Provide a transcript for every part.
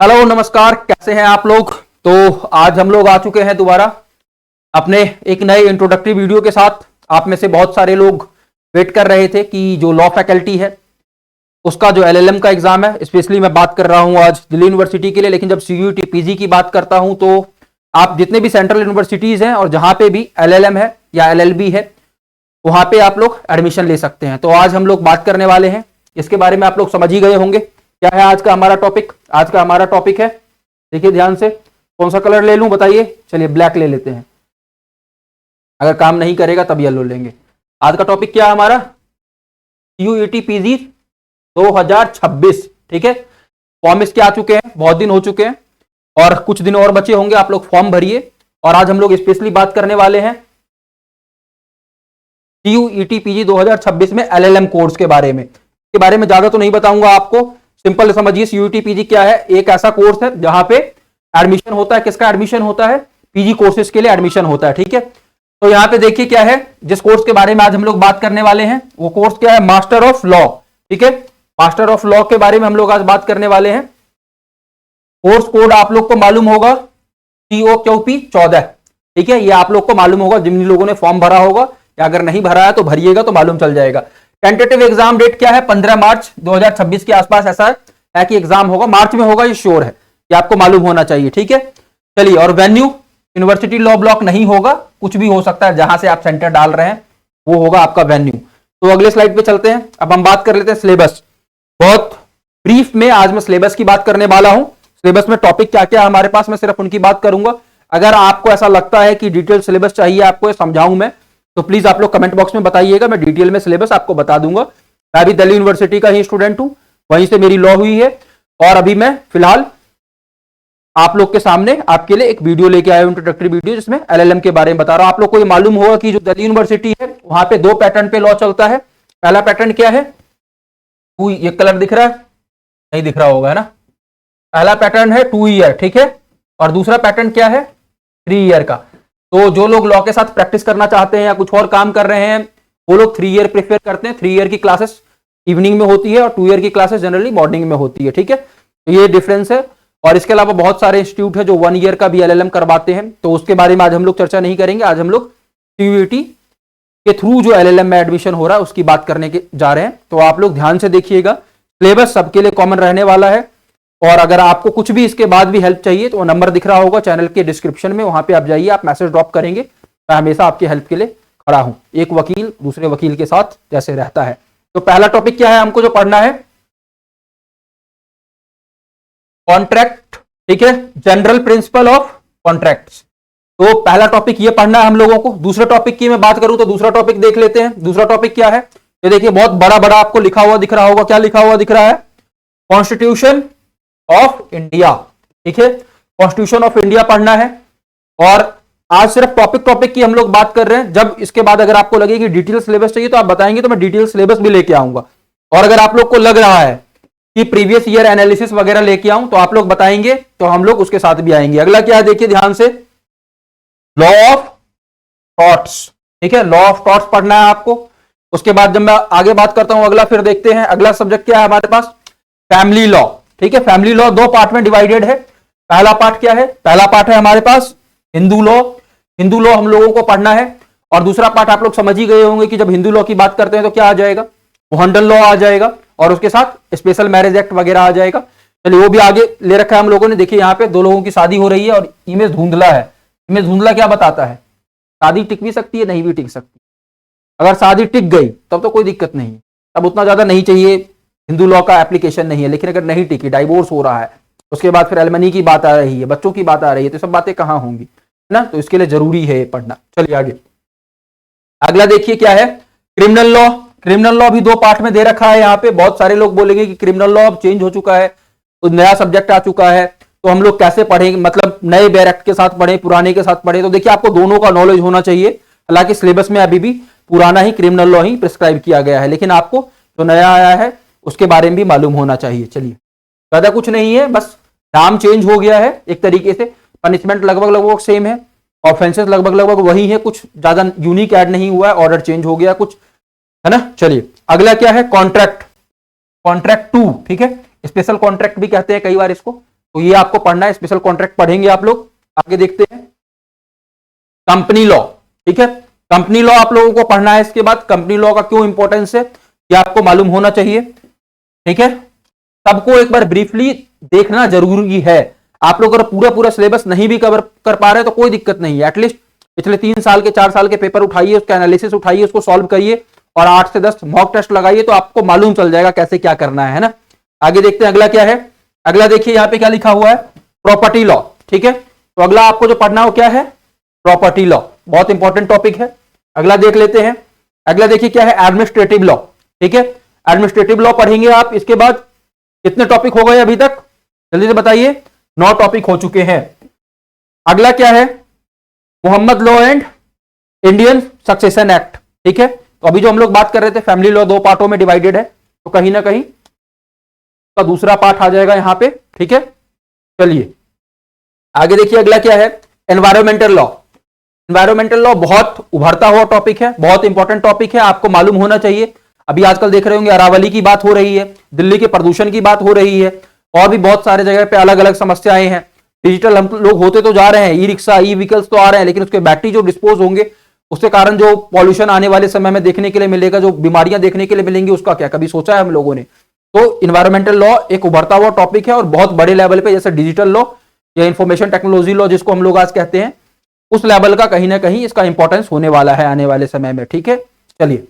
Hello नमस्कार, कैसे हैं आप लोग। तो आज हम लोग आ चुके हैं दोबारा अपने एक नए इंट्रोडक्टरी वीडियो के साथ। आप में से बहुत सारे लोग वेट कर रहे थे कि जो लॉ फैकल्टी है उसका जो एलएलएम का एग्जाम है, स्पेशली मैं बात कर रहा हूं आज दिल्ली यूनिवर्सिटी के लिए। लेकिन जब सीयूईटी पीजी की बात करता हूं तो आप जितने भी सेंट्रल यूनिवर्सिटीज हैं और जहां पे भी एलएलएम है या एलएलबी है वहां पे आप लोग एडमिशन ले सकते हैं। तो आज हम लोग बात करने वाले हैं इसके बारे में। आप लोग समझ ही गए होंगे क्या है आज का हमारा टॉपिक। आज का हमारा टॉपिक है, देखिए ध्यान से, कौन सा कलर ले लूं बताइए। चलिए ब्लैक ले लेते हैं, अगर काम नहीं करेगा तब येलो लेंगे। आज का टॉपिक क्या है हमारा, सीयूईटी पीजी 2026। ठीक है, फॉर्म इसके आ चुके हैं, बहुत दिन हो चुके हैं और कुछ दिन और बचे होंगे। आप लोग फॉर्म भरिए। और आज हम लोग स्पेशली बात करने वाले हैं सीयूईटी पीजी 2026 में एलएलएम कोर्स के बारे में। इसके बारे में ज्यादा तो नहीं बताऊंगा आपको, सिंपल समझिए सीयूईटी पीजी क्या है। एक ऐसा कोर्स है जहां पे एडमिशन होता है। किसका एडमिशन होता है, पीजी कोर्सेज के लिए एडमिशन होता है। ठीक है, तो यहां पे देखिए क्या है, जिस कोर्स के बारे में आज हम लोग बात करने वाले हैं वो कोर्स क्या है, मास्टर ऑफ लॉ। ठीक है, मास्टर ऑफ लॉ के बारे में हम लोग आज बात करने वाले हैं। कोर्स कोड आप लोग को मालूम होगा, COQP 14। ठीक है, ये आप लोग को मालूम होगा जिन लोगों ने फॉर्म भरा होगा, या अगर नहीं भरा है तो भरिएगा तो मालूम चल जाएगा। टेंटेटिव एग्जाम डेट क्या है, 15 मार्च 2026 के आसपास ऐसा है कि एग्जाम होगा। मार्च में होगा, ये श्योर है, ये आपको मालूम होना चाहिए। ठीक है, चलिए। और वेन्यू यूनिवर्सिटी लॉ ब्लॉक नहीं होगा, कुछ भी हो सकता है, जहां से आप सेंटर डाल रहे हैं वो होगा आपका वेन्यू। तो अगले स्लाइड पे चलते हैं। अब हम बात कर लेते हैं सिलेबस। बहुत ब्रीफ में आज मैं सिलेबस की बात करने वाला हूं। सिलेबस में टॉपिक क्या क्या हमारे पास, मैं सिर्फ उनकी बात करूंगा। अगर आपको ऐसा लगता है कि डिटेल सिलेबस चाहिए आपको समझाऊं मैं, तो प्लीज आप लोग कमेंट बॉक्स में बताइएगा, मैं डिटेल में सिलेबस आपको बता दूंगा। मैं भी दिल्ली यूनिवर्सिटी का ही स्टूडेंट हूं, वहीं से मेरी लॉ हुई है और अभी मैं फिलहाल आप लोग के सामने आपके लिए एक वीडियो लेके आया हूं, इंट्रोडक्टरी वीडियो, जिसमें एलएलएम के बारे में बता रहा हूं। आप लोग को ये मालूम होगा कि जो दिल्ली यूनिवर्सिटी है वहां पे 2 पैटर्न पे लॉ चलता है। पहला पैटर्न क्या है, ये कलर दिख रहा है, नहीं दिख रहा होगा है ना। पहला पैटर्न है 2 ईयर, ठीक है, और दूसरा पैटर्न क्या है, 3 ईयर का। तो जो लोग लॉ के साथ प्रैक्टिस करना चाहते हैं या कुछ और काम कर रहे हैं वो लोग 3 ईयर प्रेफर करते हैं। 3 ईयर की क्लासेस इवनिंग में होती है और 2 ईयर की क्लासेस जनरली मॉर्निंग में होती है। ठीक है, तो ये डिफरेंस है। और इसके अलावा बहुत सारे इंस्टीट्यूट है जो 1 ईयर का भी एलएलएम करवाते हैं, तो उसके बारे में आज हम लोग चर्चा नहीं करेंगे। आज हम लोग सीयूईटी के थ्रू जो एलएलएम में एडमिशन हो रहा है उसकी बात करने के जा रहे हैं। तो आप लोग ध्यान से देखिएगा, सिलेबस सबके लिए कॉमन रहने वाला है। और अगर आपको कुछ भी इसके बाद भी हेल्प चाहिए तो नंबर दिख रहा होगा चैनल के डिस्क्रिप्शन में, वहां पे आप जाइए, आप मैसेज ड्रॉप करेंगे। मैं हमेशा आपकी हेल्प के लिए खड़ा हूं, एक वकील दूसरे वकील के साथ जैसे रहता है। तो पहला टॉपिक क्या है हमको जो पढ़ना है, कॉन्ट्रैक्ट। ठीक है, जनरल प्रिंसिपल ऑफ कॉन्ट्रैक्ट्स। तो पहला टॉपिक ये पढ़ना है हम लोगों को। दूसरे टॉपिक की मैं बात करूं तो दूसरा टॉपिक देख लेते हैं। दूसरा टॉपिक क्या है, ये देखिए बहुत बड़ा बड़ा आपको लिखा हुआ दिख रहा होगा। क्या लिखा हुआ दिख रहा है, कॉन्स्टिट्यूशन ऑफ इंडिया। ठीक है, कॉन्स्टिट्यूशन ऑफ इंडिया पढ़ना है। और आज सिर्फ टॉपिक की हम लोग बात कर रहे हैं। जब इसके बाद अगर आपको लगे कि डिटेल सिलेबस चाहिए तो आप बताएंगे, तो मैं डिटेल सिलेबस भी लेके आऊंगा। और अगर आप लोग को लग रहा है कि प्रीवियस ईयर एनालिसिस वगैरह लेके आऊं तो आप लोग बताएंगे, तो हम लोग उसके साथ भी आएंगे। अगला क्या है देखिए ध्यान से, लॉ ऑफ टॉर्ट्स। ठीक है, लॉ ऑफ टॉर्ट्स पढ़ना है आपको। उसके बाद जब मैं आगे बात करता हूं अगला, फिर देखते हैं अगला सब्जेक्ट क्या है हमारे पास, फैमिली लॉ। ठीक है, फैमिली लॉ 2 पार्ट में डिवाइडेड है। पहला पार्ट क्या है, पहला पार्ट है हमारे पास हिंदू लॉ। हिंदू लॉ हम लोगों को पढ़ना है। और दूसरा पार्ट आप लोग समझ ही गए होंगे कि जब हिंदू लॉ की बात करते हैं तो क्या आ जाएगा, मोहनडल लॉ आ जाएगा और उसके साथ स्पेशल मैरिज एक्ट वगैरह आ जाएगा। चलिए वो भी आगे ले रखा है हम लोगों ने। देखिए यहाँ पे 2 लोगों की शादी हो रही है और इमेज धुंधला है। इमेज धुंधला क्या बताता है, शादी टिक भी सकती है, नहीं भी टिक सकती। अगर शादी टिक गई तब तो कोई दिक्कत नहीं, तब उतना ज्यादा नहीं चाहिए, हिंदू लॉ का एप्लीकेशन नहीं है। लेकिन अगर नहीं टिकी, डाइवोर्स हो रहा है, उसके बाद फिर एलमनी की बात आ रही है, बच्चों की बात आ रही है, तो सब बातें कहां होंगी, है ना। तो इसके लिए जरूरी है पढ़ना। चलिए आगे, अगला देखिए क्या है, क्रिमिनल लॉ। क्रिमिनल लॉ भी 2 पार्ट में दे रखा है। यहाँ पे बहुत सारे लोग बोलेंगे कि क्रिमिनल लॉ अब चेंज हो चुका है, तो नया सब्जेक्ट आ चुका है, तो हम लोग कैसे पढ़ेंगे, मतलब नए बेयर एक्ट के साथ पढ़े, पुराने के साथ पढ़े। तो देखिए आपको दोनों का नॉलेज होना चाहिए। हालांकि सिलेबस में अभी भी पुराना ही क्रिमिनल लॉ ही प्रिस्क्राइब किया गया है, लेकिन आपको जो नया आया है उसके बारे में भी मालूम होना चाहिए। चलिए, ज्यादा कुछ नहीं है, बस नाम चेंज हो गया है एक तरीके से, पनिशमेंट लगभग सेम है, ऑफेंसेस लगभग वही है, कुछ ज्यादा यूनिक ऐड नहीं हुआ है, ऑर्डर चेंज हो गया कुछ, है ना। चलिए अगला क्या है, कॉन्ट्रैक्ट। कॉन्ट्रैक्ट 2। ठीक है, स्पेशल कॉन्ट्रैक्ट भी कहते हैं कई बार इसको, तो ये आपको पढ़ना है, स्पेशल कॉन्ट्रैक्ट पढ़ेंगे आप लोग। आगे देखते हैं कंपनी लॉ। ठीक है, कंपनी लॉ आप लोगों को पढ़ना है। इसके बाद कंपनी लॉ का क्यों इंपॉर्टेंस है ये आपको मालूम होना चाहिए। ठीक है, सबको एक बार ब्रीफली देखना जरूरी है। आप लोग अगर पूरा पूरा सिलेबस नहीं भी कवर कर पा रहे तो कोई दिक्कत नहीं है, एटलीस्ट पिछले 3 साल के 4 साल के पेपर उठाइए, उसका एनालिसिस उठाइए, उसको सॉल्व करिए और 8 से 10 मॉक टेस्ट लगाइए, तो आपको मालूम चल जाएगा कैसे क्या करना है ना। आगे देखते हैं अगला क्या है। अगला देखिए यहाँ पे क्या लिखा हुआ है, प्रॉपर्टी लॉ। ठीक है, तो अगला आपको जो पढ़ना हो क्या है, प्रॉपर्टी लॉ, बहुत इंपॉर्टेंट टॉपिक है। अगला देख लेते हैं। अगला देखिए क्या है, एडमिनिस्ट्रेटिव लॉ। ठीक है, एडमिनिस्ट्रेटिव लॉ पढ़ेंगे आप। इसके बाद कितने टॉपिक हो गए अभी तक, जल्दी से बताइए। 9 टॉपिक हो चुके हैं। अगला क्या है, Mohammad law and Indian succession act. ठीक है, तो अभी जो हम लोग बात कर रहे थे फैमिली लॉ 2 पार्टों में डिवाइडेड है, तो कहीं ना कहीं का दूसरा पार्ट आ जाएगा यहां पे। ठीक है, चलिए आगे देखिए। अगला क्या है, एनवायरमेंटल लॉ। एनवायरमेंटल लॉ बहुत उभरता हुआ टॉपिक है, बहुत इंपॉर्टेंट टॉपिक है, आपको मालूम होना चाहिए। अभी आजकल देख रहे होंगे अरावली की बात हो रही है, दिल्ली के प्रदूषण की बात हो रही है, और भी बहुत सारे जगह पे अलग अलग समस्याएं हैं। डिजिटल हम लोग होते तो जा रहे हैं, ई रिक्शा ई व्हीकल्स तो आ रहे हैं, लेकिन उसके बैटरी जो डिस्पोज होंगे उसके कारण जो पॉल्यूशन आने वाले समय में देखने के लिए मिलेगा, जो बीमारियां देखने के लिए मिलेंगी, उसका क्या कभी सोचा है हम लोगों ने। तो इन्वायरमेंटल लॉ एक उभरता हुआ टॉपिक है और बहुत बड़े लेवल पे, जैसे डिजिटल लॉ या इंफॉर्मेशन टेक्नोलॉजी लॉ जिसको हम लोग आज कहते हैं, उस लेवल का कहीं ना कहीं इसका इंपॉर्टेंस होने वाला है आने वाले समय में। ठीक है, चलिए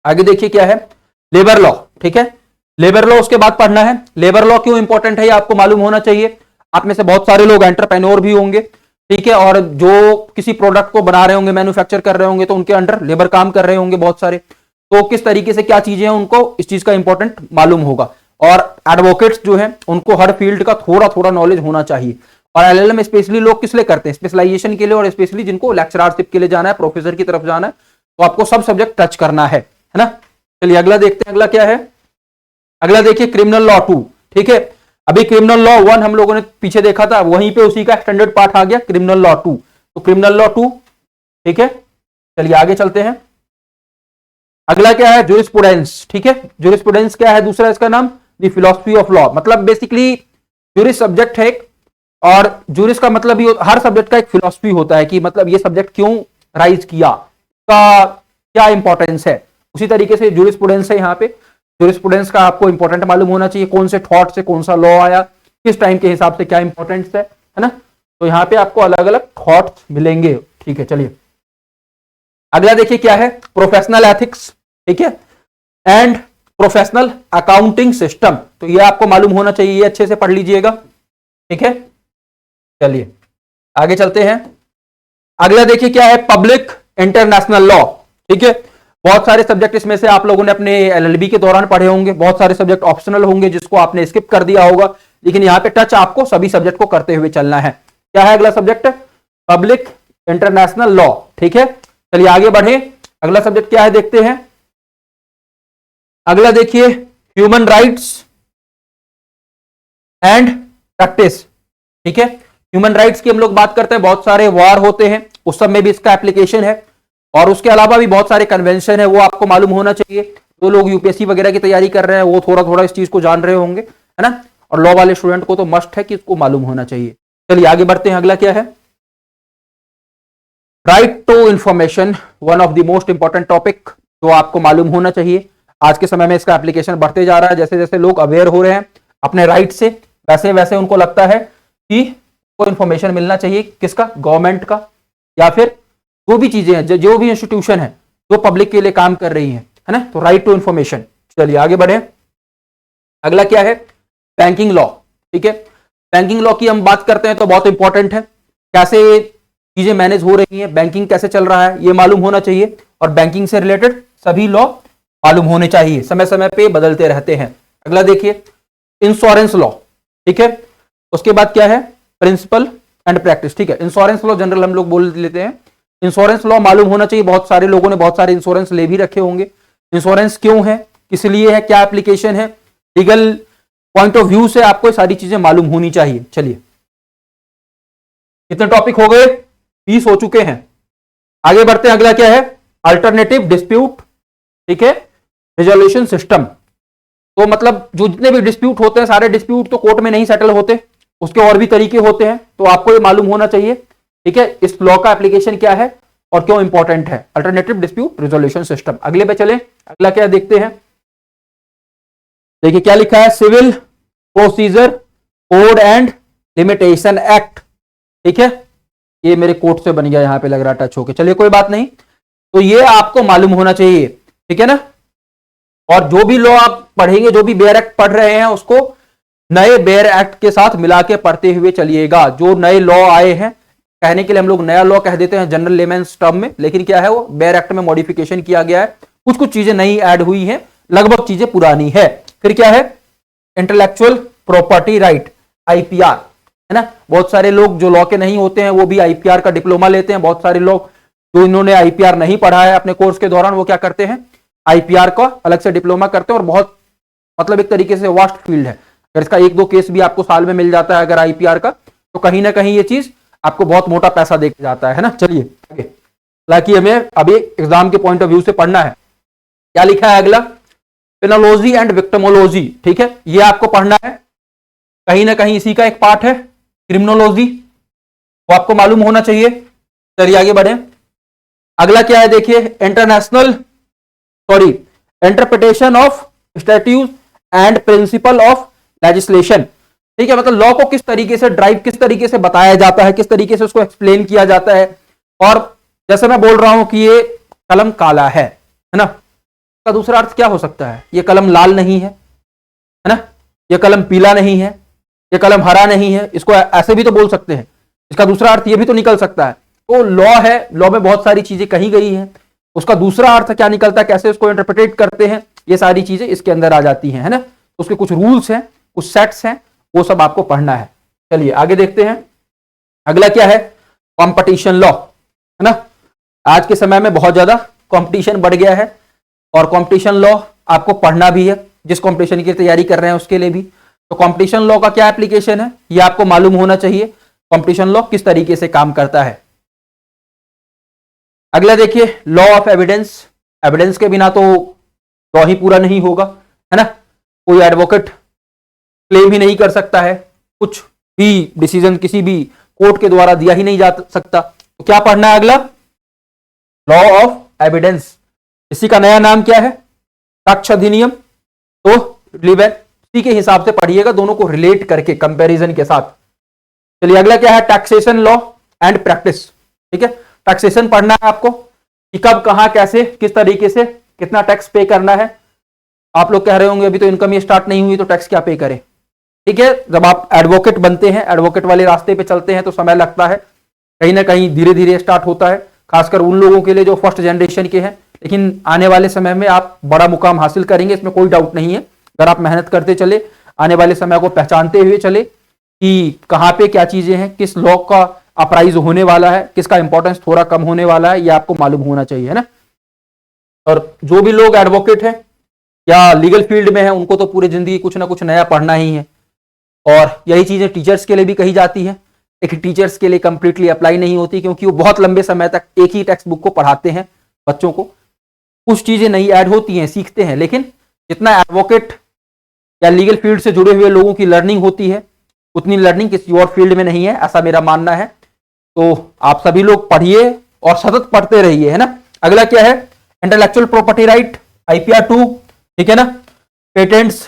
आगे देखिए क्या है, लेबर लॉ। ठीक है, लेबर लॉ उसके बाद पढ़ना है। लेबर लॉ क्यों इंपॉर्टेंट है ये आपको मालूम होना चाहिए। आप में से बहुत सारे लोग एंटरप्रेन्योर भी होंगे, ठीक है, और जो किसी प्रोडक्ट को बना रहे होंगे, मैन्युफैक्चर कर रहे होंगे, तो उनके अंडर लेबर काम कर रहे होंगे बहुत सारे। तो किस तरीके से क्या चीजें हैं उनको इस चीज का इंपॉर्टेंट मालूम होगा। और एडवोकेट्स जो है उनको हर फील्ड का थोड़ा थोड़ा नॉलेज होना चाहिए। और एलएलएम स्पेशली लोग किस लिए करते हैं, स्पेशलाइजेशन के लिए, और स्पेशली जिनको लेक्चररशिप के लिए जाना है, प्रोफेसर की तरफ जाना है, तो आपको सब सब्जेक्ट टच करना है ना। चलिए अगला देखते हैं, अगला क्या है। अगला देखिए क्रिमिनल लॉ 2। ठीक है, अभी क्रिमिनल लॉ 1 हम लोगों ने पीछे देखा था, वहीं पे उसी का एक्सटेंडेड पार्ट आ गया क्रिमिनल लॉ 2। तो क्रिमिनल लॉ 2, ठीक है, चलिए आगे चलते हैं। अगला क्या है, ज्यूरिस्प्रूडेंस। ठीक है, ज्यूरिस्प्रूडेंस क्या है, दूसरा इसका नाम द फिलॉसफी ऑफ लॉ। मतलब बेसिकली ज्यूरिस सब्जेक्ट है, और ज्यूरिस का मतलब ही हर सब्जेक्ट का एक फिलॉसफी होता है कि मतलब ये सब्जेक्ट क्यों राइज किया, का क्या इंपॉर्टेंस है। उसी तरीके से ज्यूरिस्प्रूडेंस है यहाँ पे। ज्यूरिस्प्रूडेंस का आपको इंपॉर्टेंट मालूम होना चाहिए, कौन से थॉट से कौन सा लॉ आया, किस टाइम के हिसाब से क्या इंपॉर्टेंस है ना। तो यहाँ पे आपको अलग अलग थॉट्स मिलेंगे। ठीक है, चलिए अगला देखिए क्या है, प्रोफेशनल एथिक्स। ठीक है, एंड प्रोफेशनल अकाउंटिंग सिस्टम। तो ये आपको मालूम होना चाहिए, ये अच्छे से पढ़ लीजिएगा। ठीक है, चलिए आगे चलते हैं। अगला देखिए क्या है, पब्लिक इंटरनेशनल लॉ। ठीक है, बहुत सारे सब्जेक्ट इसमें से आप लोगों ने अपने एलएलबी के दौरान पढ़े होंगे, बहुत सारे सब्जेक्ट ऑप्शनल होंगे जिसको आपने स्किप कर दिया होगा, लेकिन यहाँ पे टच आपको सभी सब्जेक्ट को करते हुए चलना है। क्या है अगला सब्जेक्ट, पब्लिक इंटरनेशनल लॉ। ठीक है, चलिए आगे बढ़े। अगला सब्जेक्ट क्या है देखते हैं। अगला देखिए ह्यूमन राइट्स एंड प्रैक्टिस। ठीक है, ह्यूमन राइट्स की हम लोग बात करते हैं, बहुत सारे वार होते हैं उस सब में भी इसका एप्लीकेशन है, और उसके अलावा भी बहुत सारे कन्वेंशन है, वो आपको मालूम होना चाहिए। जो लोग यूपीएससी वगैरह की तैयारी कर रहे हैं वो थोड़ा थोड़ा इस चीज को जान रहे होंगे, है ना। और लॉ वाले स्टूडेंट को तो मस्ट है कि इसको मालूम होना चाहिए। चलिए आगे बढ़ते हैं। अगला क्या है, right to information, one of the most important topic जो आपको मालूम होना चाहिए। आज के समय में इसका एप्लीकेशन बढ़ते जा रहा है, जैसे जैसे लोग अवेयर हो रहे हैं अपने राइट से, वैसे वैसे उनको लगता है कि को इंफॉर्मेशन मिलना चाहिए, किसका, गवर्नमेंट का, या फिर जो भी चीजें हैं, जो भी इंस्टीट्यूशन है जो पब्लिक के लिए काम कर रही है ना। तो राइट टू इंफॉर्मेशन। चलिए आगे बढ़े। अगला क्या है, बैंकिंग लॉ। ठीक है, बैंकिंग लॉ की हम बात करते हैं तो बहुत इंपॉर्टेंट है, कैसे चीजें मैनेज हो रही हैं, बैंकिंग कैसे चल रहा है ये मालूम होना चाहिए, और बैंकिंग से रिलेटेड सभी लॉ मालूम होने चाहिए, समय समय पे बदलते रहते हैं। अगला देखिए इंश्योरेंस लॉ। ठीक है, उसके बाद क्या है, प्रिंसिपल एंड प्रैक्टिस। ठीक है, इंश्योरेंस लॉ जनरल हम लोग बोल लेते हैं, इंश्योरेंस लॉ मालूम होना चाहिए। बहुत सारे लोगों ने बहुत सारे इंश्योरेंस ले भी रखे होंगे। इंश्योरेंस क्यों है, किस लिए है, क्या एप्लीकेशन है, लीगल पॉइंट ऑफ व्यू से आपको सारी चीजें मालूम होनी चाहिए। चलिए कितने टॉपिक हो गए, 20 हो चुके हैं। आगे बढ़ते हैं। अगला क्या है, अल्टरनेटिव डिस्प्यूट, ठीक है, रिजोल्यूशन सिस्टम। तो मतलब जो जितने भी डिस्प्यूट होते हैं सारे डिस्प्यूट तो कोर्ट में नहीं सेटल होते, उसके और भी तरीके होते हैं, तो आपको ये मालूम होना चाहिए। ठीक है, इस लॉ का एप्लीकेशन क्या है और क्यों इंपॉर्टेंट है, अल्टरनेटिव डिस्प्यूट रिजोल्यूशन सिस्टम। अगले पे चले, अगला क्या देखते हैं। देखिए क्या लिखा है, civil procedure code and limitation act. ठीक है, ये मेरे कोड से बन गया, यहां पे लग रहा टच होके, चलिए कोई बात नहीं, तो ये आपको मालूम होना चाहिए। ठीक है ना, और जो भी लॉ आप पढ़ेंगे, जो भी बेयर एक्ट पढ़ रहे हैं, उसको नए बेयर एक्ट के साथ मिला के पढ़ते हुए चलिएगा। जो नए लॉ आए हैं, कहने के लिए हम लोग नया लॉ कह देते हैं जनरल लेमेंस टर्म में, लेकिन क्या है वो बेयर एक्ट में मॉडिफिकेशन किया गया है, कुछ कुछ चीजें नई ऐड हुई हैं, लगभग चीजें पुरानी है। फिर क्या है, इंटेलेक्चुअल प्रॉपर्टी राइट, आईपीआर, है ना। बहुत सारे लोग जो लॉ के नहीं होते हैं वो भी आईपीआर का डिप्लोमा लेते हैं। बहुत सारे लोग जो इन्होंने आईपीआर नहीं पढ़ा है अपने कोर्स के दौरान, वो क्या करते हैं, आईपीआर का अलग से डिप्लोमा करते हैं, और बहुत मतलब एक तरीके से वास्ट फील्ड है। अगर इसका एक दो केस भी आपको साल में मिल जाता है अगर आईपीआर का, तो कहीं ना कहीं ये चीज आपको बहुत मोटा पैसा दे जाता है ना। चलिए आगे, हालांकि हमें अभी एग्जाम के पॉइंट ऑफ व्यू से पढ़ना है। क्या लिखा है अगला, पेनोलॉजी एंड विक्टिमोलॉजी। ठीक है, ये आपको पढ़ना है, कहीं ना कहीं इसी का एक पार्ट है। क्रिमिनोलॉजी वो आपको मालूम होना चाहिए। चलिए आगे बढ़े, अगला क्या है देखिए, interpretation of statute and principle of legislation. ठीक है, मतलब लॉ को किस तरीके से ड्राइव, किस तरीके से बताया जाता है, किस तरीके से उसको एक्सप्लेन किया जाता है। और जैसे मैं बोल रहा हूं कि ये कलम काला है ना, इसका दूसरा अर्थ क्या हो सकता है, ये कलम लाल नहीं है, है ना, ये कलम पीला नहीं है, ये कलम हरा नहीं है, इसको ऐसे भी तो बोल सकते हैं। इसका दूसरा अर्थ ये भी तो निकल सकता है। तो लॉ है, लॉ में बहुत सारी चीजें कही गई हैं, उसका दूसरा अर्थ क्या निकलता है, कैसे उसको इंटरप्रिटेट करते हैं, ये सारी चीजें इसके अंदर आ जाती हैं, है ना। उसके कुछ रूल्स हैं, कुछ सेट्स हैं, वो सब आपको पढ़ना है। चलिए आगे देखते हैं, अगला क्या है, कंपटीशन लॉ, है ना। आज के समय में बहुत ज्यादा कंपटीशन बढ़ गया है, और कंपटीशन लॉ आपको पढ़ना भी है, जिस कंपटीशन की तैयारी कर रहे हैं उसके लिए भी। तो कंपटीशन लॉ का क्या एप्लीकेशन है, ये आपको मालूम होना चाहिए, कंपटीशन लॉ किस तरीके से काम करता है। अगला देखिए, लॉ ऑफ एविडेंस। एविडेंस के बिना तो लॉ ही पूरा नहीं होगा, है ना। कोई एडवोकेट क्लेम ही नहीं कर सकता है, कुछ भी डिसीजन किसी भी कोर्ट के द्वारा दिया ही नहीं जा सकता। तो क्या पढ़ना है अगला, लॉ ऑफ एविडेंस। इसी का नया नाम क्या है, साक्ष्य अधिनियम। तो इसी के हिसाब से पढ़िएगा, दोनों को रिलेट करके कंपैरिजन के साथ। चलिए अगला क्या है, टैक्सेशन लॉ एंड प्रैक्टिस। ठीक है, टैक्सेशन पढ़ना है आपको कि कब कहां कैसे किस तरीके से कितना टैक्स पे करना है। आप लोग कह रहे होंगे अभी तो इनकम ही स्टार्ट नहीं हुई तो टैक्स क्या पे करें। ठीक है, जब आप एडवोकेट बनते हैं, एडवोकेट वाले रास्ते पे चलते हैं तो समय लगता है, कहीं ना कहीं धीरे धीरे स्टार्ट होता है, खासकर उन लोगों के लिए जो फर्स्ट जनरेशन के हैं। लेकिन आने वाले समय में आप बड़ा मुकाम हासिल करेंगे, इसमें कोई डाउट नहीं है। अगर आप मेहनत करते चले, आने वाले समय को पहचानते हुए चले कि कहां पे क्या चीजें हैं, किस लॉ का अपराइज होने वाला है, किसका इंपॉर्टेंस थोड़ा कम होने वाला है, ये आपको मालूम होना चाहिए, है ना। और जो भी लोग एडवोकेट हैं या लीगल फील्ड में हैं, उनको तो पूरी जिंदगी कुछ ना कुछ नया पढ़ना ही है। और यही चीजें टीचर्स के लिए भी कही जाती है, लेकिन टीचर्स के लिए कंप्लीटली अप्लाई नहीं होती, क्योंकि वो बहुत लंबे समय तक एक ही टेक्स्ट बुक को पढ़ाते हैं बच्चों को। कुछ चीजें नई ऐड होती हैं, सीखते हैं, लेकिन जितना एडवोकेट या लीगल फील्ड से जुड़े हुए लोगों की लर्निंग होती है, उतनी लर्निंग किसी और फील्ड में नहीं है, ऐसा मेरा मानना है। तो आप सभी लोग पढ़िए और सतत पढ़ते रहिए, है ना। अगला क्या है, इंटेलेक्चुअल प्रॉपर्टी राइट, आईपीआर 2। ठीक है ना, पेटेंट्स,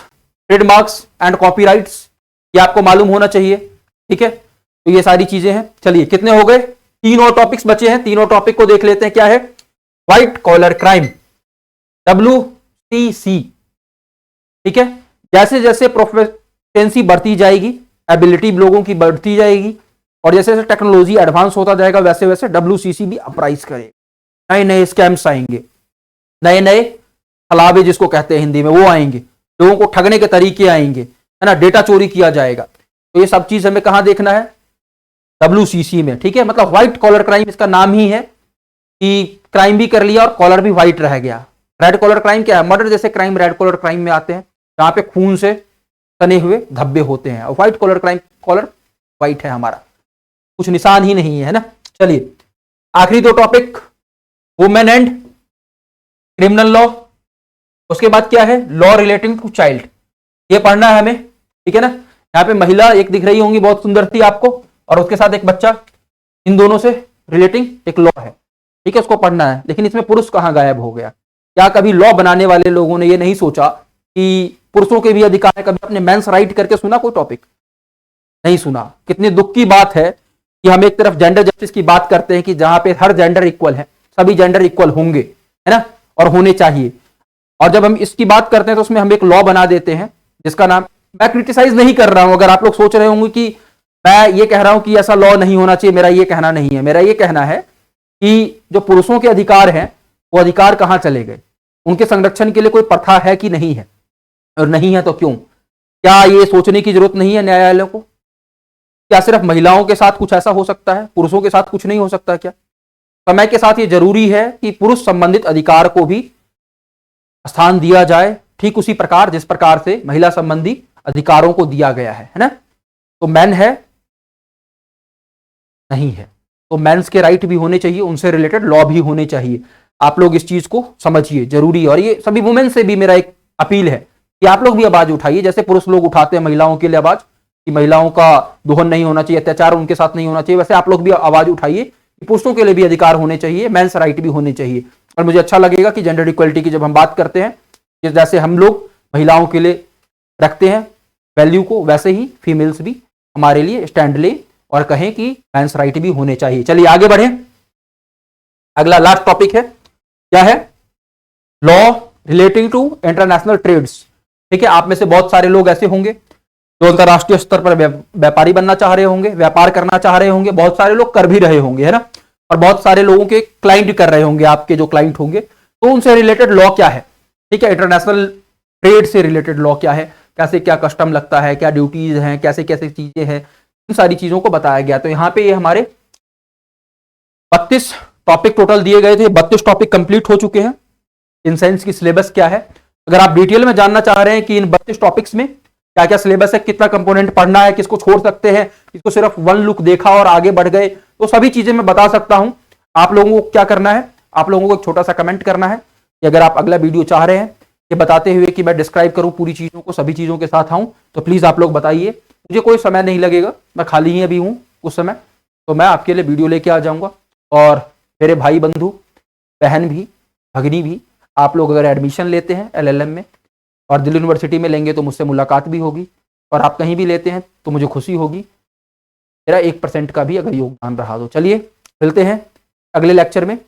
ट्रेडमार्क्स एंड कॉपीराइट्स, ये आपको मालूम होना चाहिए। ठीक है, तो ये सारी चीजें हैं। चलिए कितने हो गए, 3 और टॉपिक्स बचे हैं, तीनों टॉपिक को देख लेते हैं। क्या है, व्हाइट कॉलर क्राइम, WCC। ठीक है, जैसे जैसे प्रोफिशिएंसी बढ़ती जाएगी, एबिलिटी लोगों की बढ़ती जाएगी, और जैसे जैसे टेक्नोलॉजी एडवांस होता जाएगा, वैसे वैसे WCC भी अपराइज करेगा। नए नए स्कैम्स आएंगे, नए नए छलावे जिसको कहते हैं हिंदी में, वो आएंगे, लोगों को ठगने के तरीके आएंगे, है ना, डेटा चोरी किया जाएगा। तो ये सब चीज हमें कहां देखना है, WCC में। ठीक है, मतलब व्हाइट कॉलर क्राइम, इसका नाम ही है कि क्राइम भी कर लिया और कॉलर भी व्हाइट रह गया। रेड कॉलर क्राइम क्या है, मर्डर जैसे क्राइम रेड कॉलर क्राइम में आते हैं, जहां पे खून से तने हुए धब्बे होते हैं। और white collar crime, collar white है हमारा, कुछ निशान ही नहीं है ना। चलिए आखिरी 2 topic, women and criminal law. उसके बाद क्या है, लॉ रिलेटिंग टू चाइल्ड। ये पढ़ना है हमें, ठीक है ना। यहाँ पे महिला एक दिख रही होंगी, बहुत सुंदर थी आपको, और उसके साथ एक बच्चा, इन दोनों से रिलेटिंग एक लॉ है, ठीक है, उसको पढ़ना है। लेकिन इसमें पुरुष कहाँ गायब हो गया? क्या कभी लॉ बनाने वाले लोगों ने ये नहीं सोचा कि पुरुषों के भी अधिकार है? कभी अपने मेंस राइट करके सुना कोई टॉपिक? नहीं सुना। कितनी दुख की बात है कि हम एक तरफ जेंडर जस्टिस की बात करते हैं कि जहां पे हर जेंडर इक्वल है, सभी जेंडर इक्वल होंगे, है ना, और होने चाहिए, और जब हम इसकी बात करते हैं तो उसमें हम एक लॉ बना देते हैं जिसका नाम, मैं क्रिटिसाइज नहीं कर रहा हूं, अगर आप लोग सोच रहे होंगे कि मैं ये कह रहा हूं कि ऐसा लॉ नहीं होना चाहिए, मेरा ये कहना नहीं है। मेरा ये कहना है कि जो पुरुषों के अधिकार हैं वो अधिकार कहां चले गए? उनके संरक्षण के लिए कोई प्रथा है कि नहीं है? और नहीं है तो क्यों? क्या ये सोचने की जरूरत नहीं है न्यायालय को? क्या सिर्फ महिलाओं के साथ कुछ ऐसा हो सकता है, पुरुषों के साथ कुछ नहीं हो सकता क्या? समय के साथ ये जरूरी है कि पुरुष संबंधित अधिकार को भी स्थान दिया जाए, ठीक उसी प्रकार जिस प्रकार से महिला संबंधी अधिकारों को दिया गया है ना। तो मैन है नहीं है, तो मेंस के राइट भी होने चाहिए, उनसे रिलेटेड लॉ भी होने चाहिए। आप लोग इस चीज को समझिए, जरूरी है। और ये सभी वुमेन से भी मेरा एक अपील है कि आप लोग भी आवाज उठाइए, जैसे पुरुष लोग उठाते हैं महिलाओं के लिए आवाज कि महिलाओं का दोहन नहीं होना चाहिए, अत्याचार उनके साथ नहीं होना चाहिए, वैसे आप लोग भी आवाज उठाइए कि पुरुषों के लिए भी अधिकार होने चाहिए, मेंस राइट भी होने चाहिए। और मुझे अच्छा लगेगा कि जेंडर इक्वलिटी की जब हम बात करते हैं, जैसे हम लोग महिलाओं के लिए रखते हैं वैल्यू को, वैसे ही फीमेल्स भी हमारे लिए स्टैंड ले और कहें कि मेंस राइट भी होने चाहिए। चलिए आगे बढ़ें। अगला लास्ट टॉपिक है, क्या है? Law relating to international trades. ठीक है, आप में से बहुत सारे लोग ऐसे होंगे जो अंतरराष्ट्रीय स्तर पर व्यापारी बनना चाह रहे होंगे, व्यापार करना चाह रहे होंगे, बहुत सारे लोग कर भी रहे होंगे, है ना, और बहुत सारे लोगों के क्लाइंट कर रहे होंगे, आपके जो क्लाइंट होंगे, तो उनसे रिलेटेड लॉ क्या है? ठीक है, इंटरनेशनल ट्रेड से रिलेटेड लॉ क्या है, कैसे क्या कस्टम लगता है, क्या ड्यूटीज हैं, कैसे कैसे चीजें हैं, इन सारी चीजों को बताया गया। तो यहाँ पे ये हमारे 32 टॉपिक टोटल दिए गए थे, 32 टॉपिक कंप्लीट हो चुके हैं। इन साइंस की सिलेबस क्या है, अगर आप डिटेल में जानना चाह रहे हैं कि इन 32 टॉपिक्स में क्या क्या सिलेबस है, कितना कंपोनेंट पढ़ना है, किसको छोड़ सकते हैं, किसको सिर्फ वन लुक देखा और आगे बढ़ गए, तो सभी चीजें मैं बता सकता हूं। आप लोगों को क्या करना है, आप लोगों को एक छोटा सा कमेंट करना है कि अगर आप अगला वीडियो चाह रहे हैं ये बताते हुए कि मैं डिस्क्राइब करूं पूरी चीजों को, सभी चीजों के साथ आऊं, तो प्लीज आप लोग बताइए। मुझे कोई समय नहीं लगेगा, मैं खाली ही अभी हूं उस समय, तो मैं आपके लिए वीडियो लेके आ जाऊंगा। और मेरे भाई बंधु बहन भी, भगनी भी, आप लोग अगर एडमिशन लेते हैं LLM में और दिल्ली यूनिवर्सिटी में लेंगे तो मुझसे मुलाकात भी होगी, और आप कहीं भी लेते हैं तो मुझे खुशी होगी, मेरा 1% का भी अगर योगदान रहा तो। चलिए मिलते हैं अगले लेक्चर में,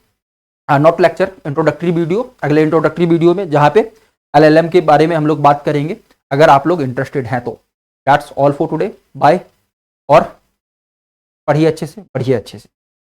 नॉट लेक्चर, इंट्रोडक्टरी वीडियो, अगले इंट्रोडक्टरी वीडियो में, जहाँ पे LLM के बारे में हम लोग बात करेंगे, अगर आप लोग इंटरेस्टेड हैं तो। That's all for today, bye, और पढ़िए अच्छे से, पढ़िए अच्छे से।